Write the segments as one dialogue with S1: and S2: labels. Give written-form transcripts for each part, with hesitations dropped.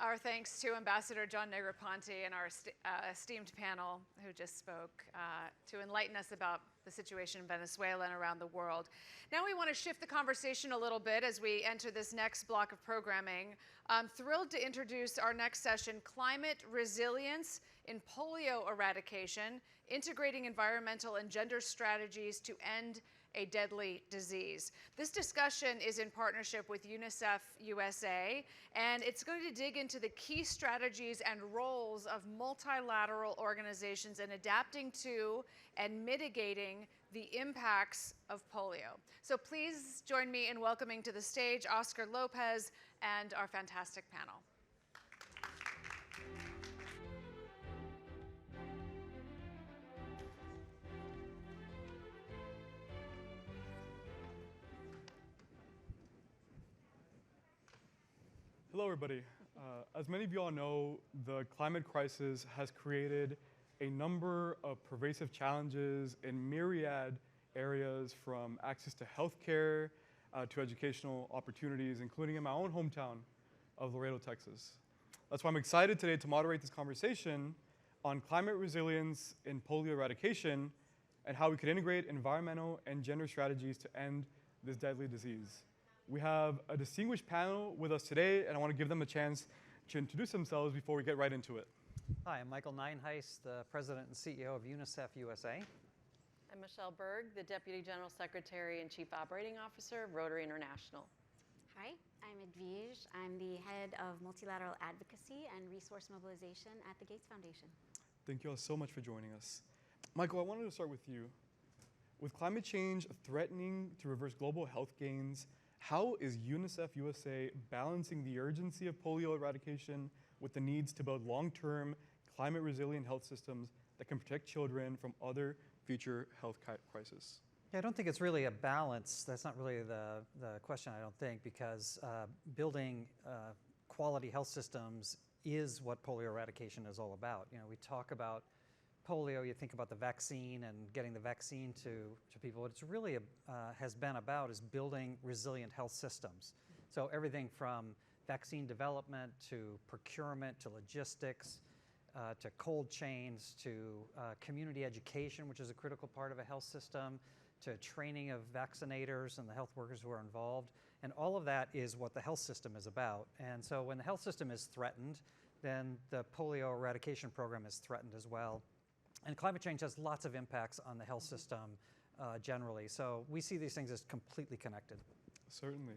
S1: Our thanks to Ambassador John Negroponte and our esteemed panel who just spoke to enlighten us about the situation in Venezuela and around the world. Now we want to shift the conversation a little bit as we enter this next block of programming. I'm thrilled to introduce our next session, Climate Resilience in Polio Eradication, Integrating Environmental and Gender Strategies to End a Deadly Disease. This discussion is in partnership with UNICEF USA, and it's going to dig into the key strategies and roles of multilateral organizations in adapting to and mitigating the impacts of polio. So please join me in welcoming to the stage Oscar Lopez and our fantastic panel.
S2: Hello, everybody. As many of you all know, the climate crisis has created a number of pervasive challenges in myriad areas, from access to healthcare to educational opportunities, including in my own hometown of Laredo, Texas. That's why I'm excited today to moderate this conversation on climate resilience in polio eradication and how we could integrate environmental and gender strategies to end this deadly disease. We have a distinguished panel with us today, and I want to give them a chance to introduce themselves before we get right into it.
S3: Hi, I'm Michael Nyenhuis, the President and CEO of UNICEF USA.
S4: I'm Michele Berg, the Deputy General Secretary and Chief Operating Officer of Rotary International.
S5: Hi, I'm Edwige. I'm the Head of Multilateral Advocacy and Resource Mobilization at the Gates Foundation.
S2: Thank you all so much for joining us. Michael, I wanted to start with you. With climate change threatening to reverse global health gains, how is UNICEF USA balancing the urgency of polio eradication with the needs to build long-term, climate-resilient health systems that can protect children from other future health crises?
S3: Yeah, I don't think it's really a balance. That's not really the question, I don't think, because building quality health systems is what polio eradication is all about. You know, we talk about polio, you think about the vaccine and getting the vaccine to people. What it's really has been about is building resilient health systems. So everything from vaccine development to procurement to logistics to cold chains to community education, which is a critical part of a health system, to training of vaccinators and the health workers who are involved. And all of that is what the health system is about. And so when the health system is threatened, then the polio eradication program is threatened as well. And climate change has lots of impacts on the health system generally. So we see these things as completely connected.
S2: Certainly,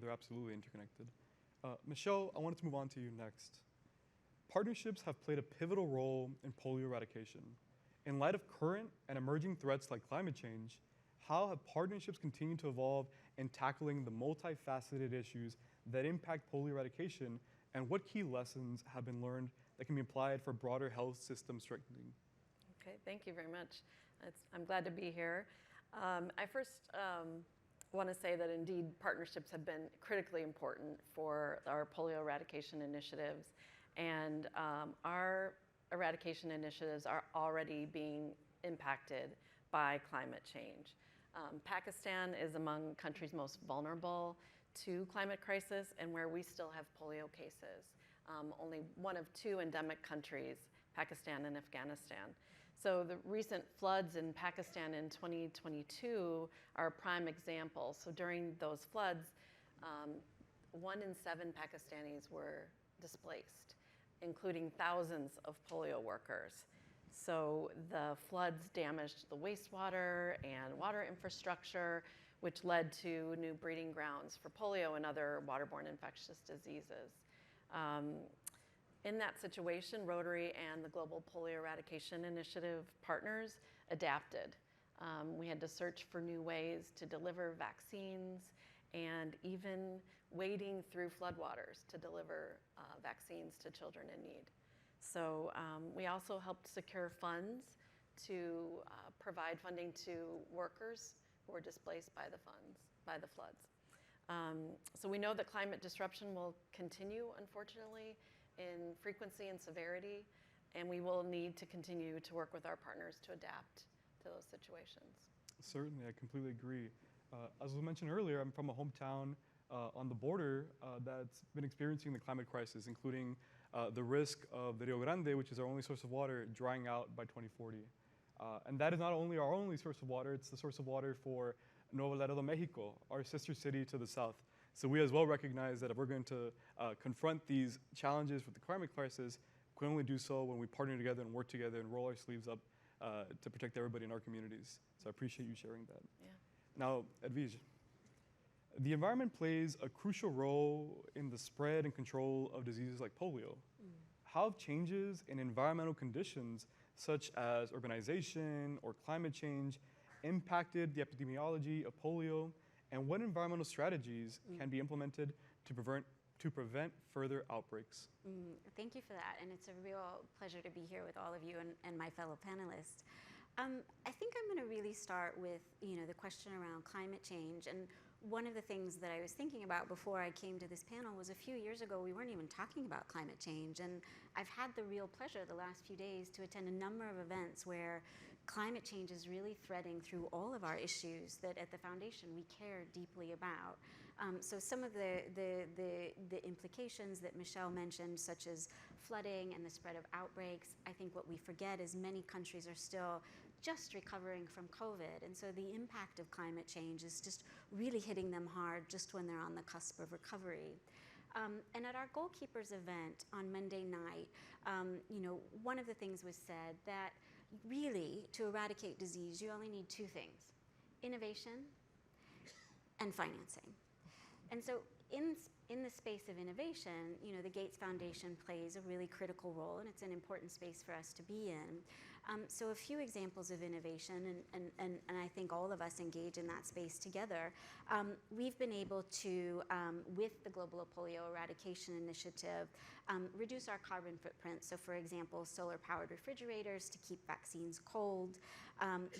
S2: they're absolutely interconnected. Michele, I wanted to move on to you next. Partnerships have played a pivotal role in polio eradication. In light of current and emerging threats like climate change, how have partnerships continued to evolve in tackling the multifaceted issues that impact polio eradication, and what key lessons have been learned that can be applied for broader health system strengthening?
S4: Okay, thank you very much. I'm glad to be here. I first want to say that indeed partnerships have been critically important for our polio eradication initiatives, and our eradication initiatives are already being impacted by climate change. Pakistan is among countries most vulnerable to climate crisis and where we still have polio cases. Only one of two endemic countries, Pakistan and Afghanistan. So the recent floods in Pakistan in 2022 are a prime example. So during those floods, 1 in 7 Pakistanis were displaced, including thousands of polio workers. So the floods damaged the wastewater and water infrastructure, which led to new breeding grounds for polio and other waterborne infectious diseases. In that situation, Rotary and the Global Polio Eradication Initiative partners adapted. We had to search for new ways to deliver vaccines and even wading through floodwaters to deliver vaccines to children in need. So we also helped secure funds to provide funding to workers who were displaced by the floods. So we know that climate disruption will continue, unfortunately, in frequency and severity, and we will need to continue to work with our partners to adapt to those situations.
S2: Certainly, I completely agree. As was mentioned earlier, I'm from a hometown on the border that's been experiencing the climate crisis, including the risk of the Rio Grande, which is our only source of water, drying out by 2040. And that is not only our only source of water, it's the source of water for Nuevo Laredo, Mexico, our sister city to the south. So we as well recognize that if we're going to confront these challenges with the climate crisis, we can only do so when we partner together and work together and roll our sleeves up to protect everybody in our communities. So I appreciate you sharing that.
S4: Yeah.
S2: Now, Edwige, the environment plays a crucial role in the spread and control of diseases like polio. How have changes in environmental conditions such as urbanization or climate change impacted the epidemiology of polio, and what environmental strategies can be implemented to prevent further outbreaks?
S5: Thank you for that, and it's a real pleasure to be here with all of you and my fellow panelists. I think I'm going to really start with the question around climate change. And one of the things that I was thinking about before I came to this panel was a few years ago we weren't even talking about climate change, and I've had the real pleasure the last few days to attend a number of events where climate change is really threading through all of our issues that at the foundation we care deeply about. So some of the implications that Michele mentioned, such as flooding and the spread of outbreaks, I think what we forget is many countries are still just recovering from COVID. And so the impact of climate change is just really hitting them hard just when they're on the cusp of recovery. And at our Goalkeepers event on Monday night, one of the things was said that really to eradicate disease, you only need two things: innovation and financing. And so in the space of innovation, the Gates Foundation plays a really critical role, and it's an important space for us to be in. So a few examples of innovation, and I think all of us engage in that space together. We've been able to, with the Global Polio Eradication Initiative, reduce our carbon footprint. So for example, solar-powered refrigerators to keep vaccines cold.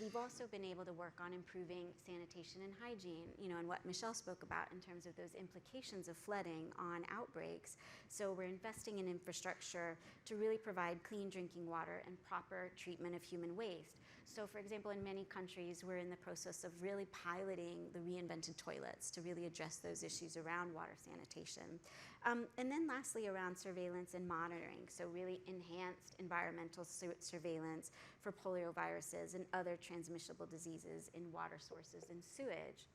S5: We've also been able to work on improving sanitation and hygiene, and what Michele spoke about in terms of those implications of flooding on outbreaks. So we're investing in infrastructure to really provide clean drinking water and proper treatment of human waste. So for example, in many countries, we're in the process of really piloting the reinvented toilets to really address those issues around water sanitation. And then lastly, around surveillance and monitoring. So really enhanced environmental surveillance for polioviruses and other transmissible diseases in water sources and sewage.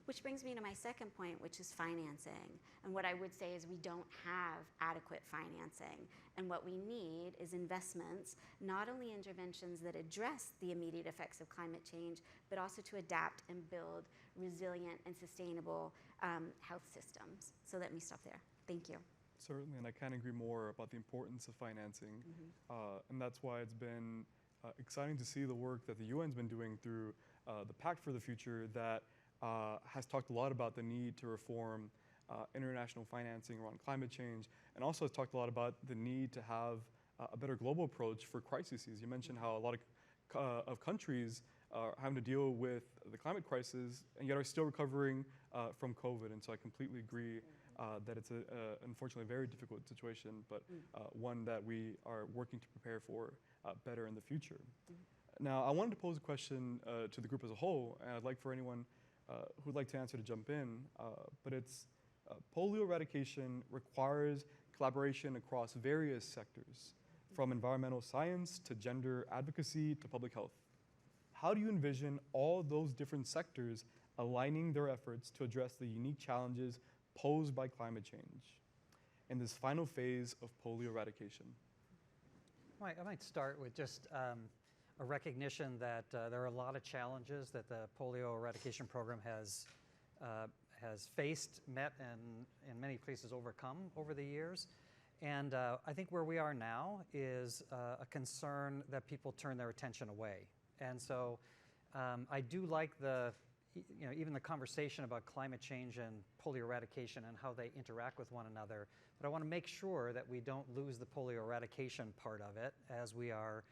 S5: Which brings me to my second point, which is financing. And what I would say is we don't have adequate financing. And what we need is investments, not only interventions that address the immediate effects of climate change, but also to adapt and build resilient and sustainable health systems. So let me stop there. Thank you.
S2: Certainly, and I can't agree more about the importance of financing. And that's why it's been exciting to see the work that the UN's been doing through the Pact for the Future that has talked a lot about the need to reform international financing around climate change, and also has talked a lot about the need to have a better global approach for crises. You mentioned how a lot of countries are having to deal with the climate crisis and yet are still recovering from COVID. And so I completely agree that it's unfortunately a very difficult situation, but one that we are working to prepare for better in the future. Now, I wanted to pose a question to the group as a whole, and I'd like for anyone who'd like to answer to jump in, but it's polio eradication requires collaboration across various sectors, from environmental science to gender advocacy to public health. How do you envision all those different sectors aligning their efforts to address the unique challenges posed by climate change in this final phase of polio eradication?
S3: I might start with just a recognition that there are a lot of challenges that the polio eradication program has faced, met, and in many places overcome over the years. And I think where we are now is a concern that people turn their attention away. And so I do like even the conversation about climate change and polio eradication and how they interact with one another. But I want to make sure that we don't lose the polio eradication part of it as we are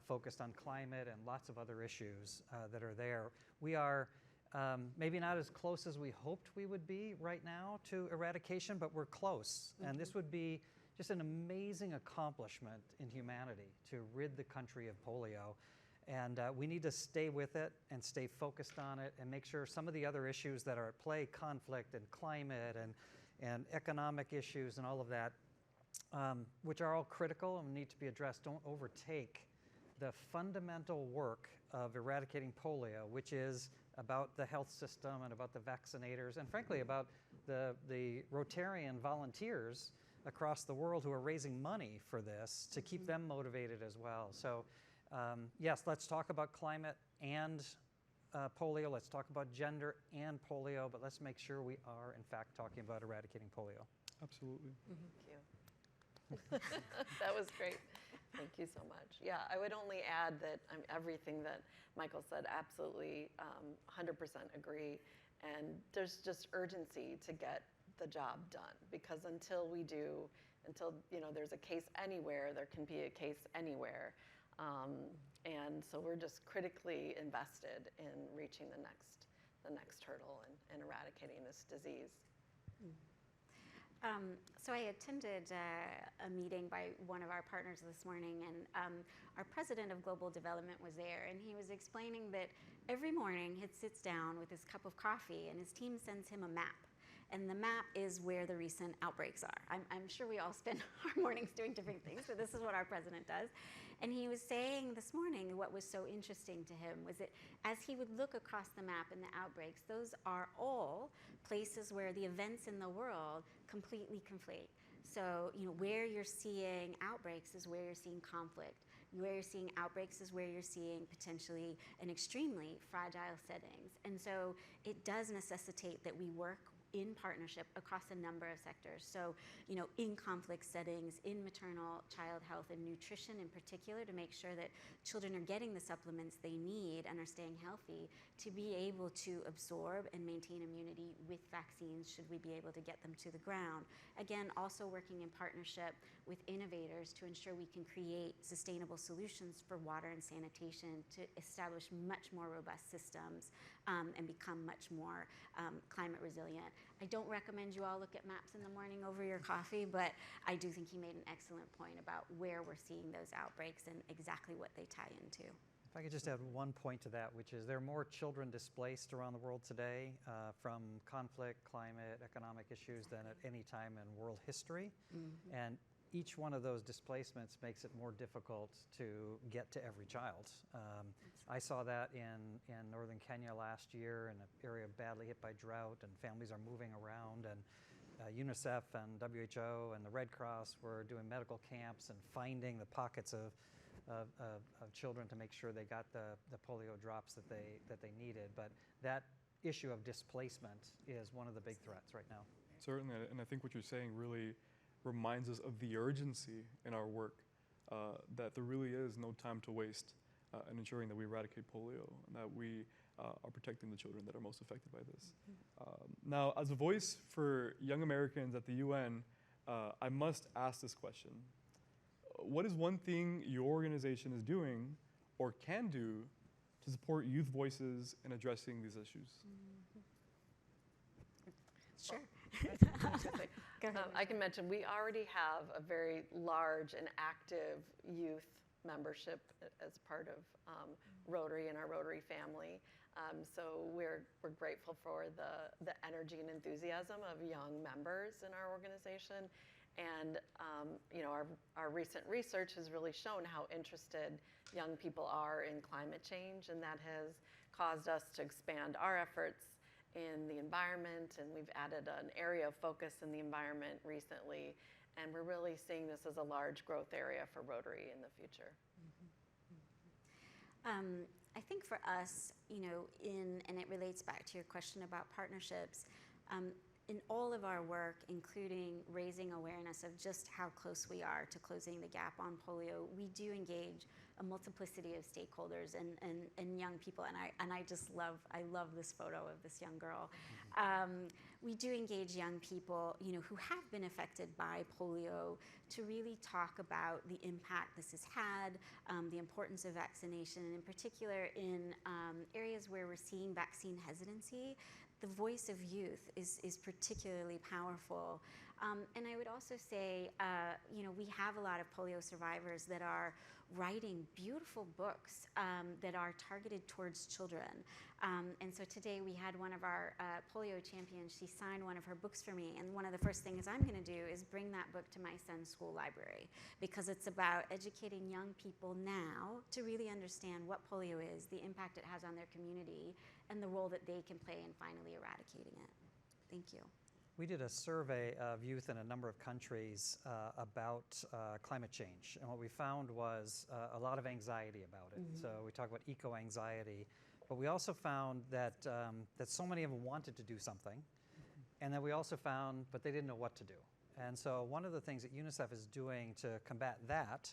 S3: focused on climate and lots of other issues that are there. We are maybe not as close as we hoped we would be right now to eradication, but we're close. And this would be just an amazing accomplishment in humanity to rid the country of polio. And we need to stay with it and stay focused on it and make sure some of the other issues that are at play, conflict and climate and economic issues and all of that, which are all critical and need to be addressed, don't overtake the fundamental work of eradicating polio, which is about the health system and about the vaccinators and frankly about the Rotarian volunteers across the world who are raising money for this to keep them motivated as well. So yes, let's talk about climate and polio. Let's talk about gender and polio, but let's make sure we are in fact talking about eradicating polio.
S2: Absolutely.
S4: Thank you. That was great. Thank you so much. Yeah, I would only add that everything that Michael said, absolutely 100% agree. And there's just urgency to get the job done, because until there's a case anywhere, there can be a case anywhere. And so we're just critically invested in reaching the next hurdle and eradicating this disease.
S5: So I attended a meeting by one of our partners this morning, and our president of global development was there, and he was explaining that every morning he sits down with his cup of coffee and his team sends him a map. And the map is where the recent outbreaks are. I'm sure we all spend our mornings doing different things, but this is what our president does. And he was saying this morning what was so interesting to him was that as he would look across the map and the outbreaks, those are all places where the events in the world completely conflate. So, where you're seeing outbreaks is where you're seeing conflict. Where you're seeing outbreaks is where you're seeing potentially an extremely fragile settings. And so it does necessitate that we work in partnership across a number of sectors. So, in conflict settings, in maternal child health and nutrition in particular, to make sure that children are getting the supplements they need and are staying healthy to be able to absorb and maintain immunity with vaccines should we be able to get them to the ground. Again, also working in partnership with innovators to ensure we can create sustainable solutions for water and sanitation to establish much more robust systems and become much more climate resilient. I don't recommend you all look at maps in the morning over your coffee, but I do think he made an excellent point about where we're seeing those outbreaks and exactly what they tie into.
S3: If I could just add one point to that, which is there are more children displaced around the world today from conflict, climate, economic issues than at any time in world history. And each one of those displacements makes it more difficult to get to every child. I saw that in northern Kenya last year in an area badly hit by drought, and families are moving around, and UNICEF and WHO and the Red Cross were doing medical camps and finding the pockets of children to make sure they got the polio drops that they needed. But that issue of displacement is one of the big threats right now.
S2: Certainly, and I think what you're saying really reminds us of the urgency in our work, that there really is no time to waste in ensuring that we eradicate polio and that we are protecting the children that are most affected by this. Now, as a voice for young Americans at the UN, I must ask this question. What is one thing your organization is doing or can do to support youth voices in addressing these issues?
S5: Sure.
S4: Go ahead. I can mention we already have a very large and active youth membership as part of Rotary and our Rotary family. So we're grateful for the energy and enthusiasm of young members in our organization. And our recent research has really shown how interested young people are in climate change, and that has caused us to expand our efforts in the environment, and we've added an area of focus in the environment recently, and we're really seeing this as a large growth area for Rotary in the future.
S5: I think for us, and it relates back to your question about partnerships, in all of our work, including raising awareness of just how close we are to closing the gap on polio, we do engage a multiplicity of stakeholders and young people, and I love this photo of this young girl. We do engage young people, who have been affected by polio to really talk about the impact this has had, the importance of vaccination, and in particular in areas where we're seeing vaccine hesitancy. the voice of youth is particularly powerful. And I would also say, we have a lot of polio survivors that are writing beautiful books that are targeted towards children. And so today we had one of our polio champions, she signed one of her books for me, and one of the first things I'm gonna do is bring that book to my son's school library, because it's about educating young people now to really understand what polio is, the impact it has on their community, and the role that they can play in finally eradicating it. Thank you.
S3: We did a survey of youth in a number of countries about climate change, and what we found was a lot of anxiety about it. So we talk about eco-anxiety, but we also found that that so many of them wanted to do something, and then we also found, but they didn't know what to do. And so one of the things that UNICEF is doing to combat that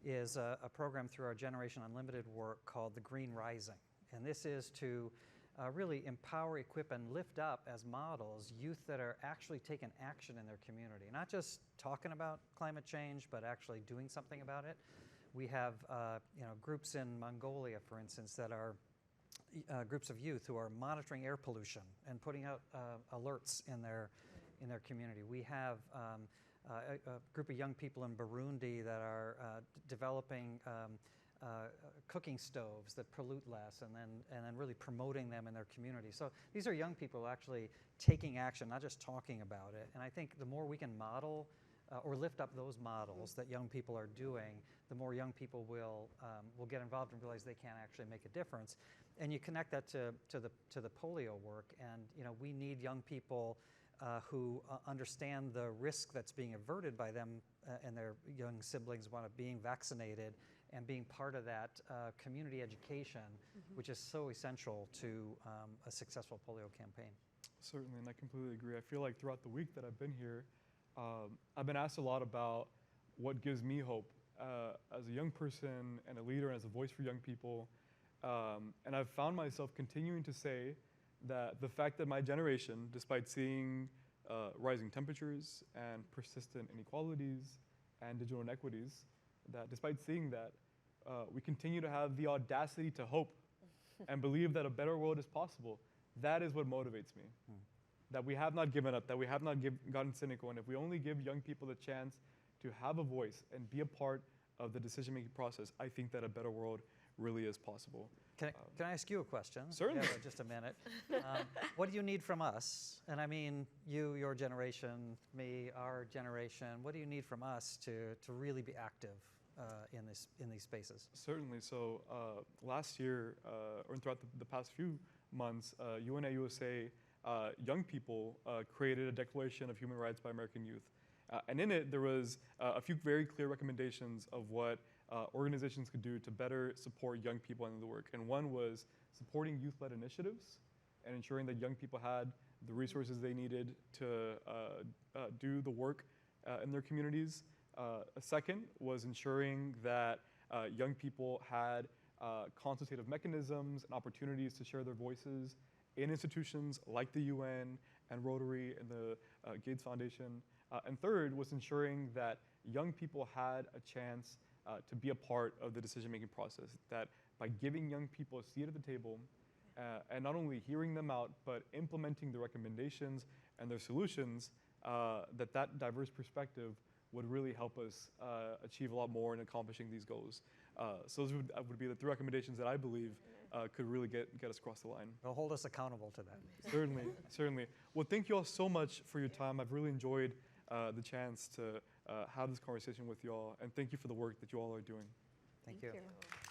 S3: is a program through our Generation Unlimited work called the Green Rising, and this is to really empower, equip, and lift up as models youth that are actually taking action in their community. Not just talking about climate change, but actually doing something about it. We have groups in Mongolia, for instance, that are groups of youth who are monitoring air pollution and putting out alerts in their community. We have a group of young people in Burundi that are developing cooking stoves that pollute less, and then really promoting them in their community. So these are young people actually taking action, not just talking about it. And I think the more we can model or lift up those models that young people are doing, the more young people will get involved and realize they can actually make a difference. And you connect that to the polio work, and we need young people who understand the risk that's being averted by them and their young siblings being vaccinated, and being part of that community education, which is so essential to a successful polio campaign.
S2: Certainly, and I completely agree. I feel like throughout the week that I've been here, I've been asked a lot about what gives me hope as a young person and a leader and as a voice for young people. And I've found myself continuing to say that the fact that my generation, despite seeing rising temperatures and persistent inequalities and digital inequities, that despite seeing that, we continue to have the audacity to hope and believe that a better world is possible. That is what motivates me. That we have not given up, that we have not gotten cynical, and if we only give young people the chance to have a voice and be a part of the decision-making process, I think that a better world really is possible.
S3: Can I ask you a question?
S2: Certainly.
S3: Yeah, just a minute. What do you need from us? And I mean you, your generation, me, our generation. What do you need from us to really be active in these spaces?
S2: Certainly. So last year, or throughout the past few months, UNICEF USA young people created a Declaration of Human Rights by American Youth. And in it, there was a few very clear recommendations of what organizations could do to better support young people in the work. And one was supporting youth-led initiatives and ensuring that young people had the resources they needed to do the work in their communities. A second was ensuring that young people had consultative mechanisms and opportunities to share their voices in institutions like the UN and Rotary and the Gates Foundation. And third was ensuring that young people had a chance to be a part of the decision-making process, that by giving young people a seat at the table and not only hearing them out, but implementing the recommendations and their solutions, that diverse perspective would really help us achieve a lot more in accomplishing these goals. So those would be the three recommendations that I believe could really get us across the line.
S3: They'll hold us accountable to that.
S2: Certainly, certainly. Well, thank you all so much for your time. I've really enjoyed the chance to have this conversation with you all, and thank you for the work that you all are doing.
S3: Thank you.
S4: Thank you.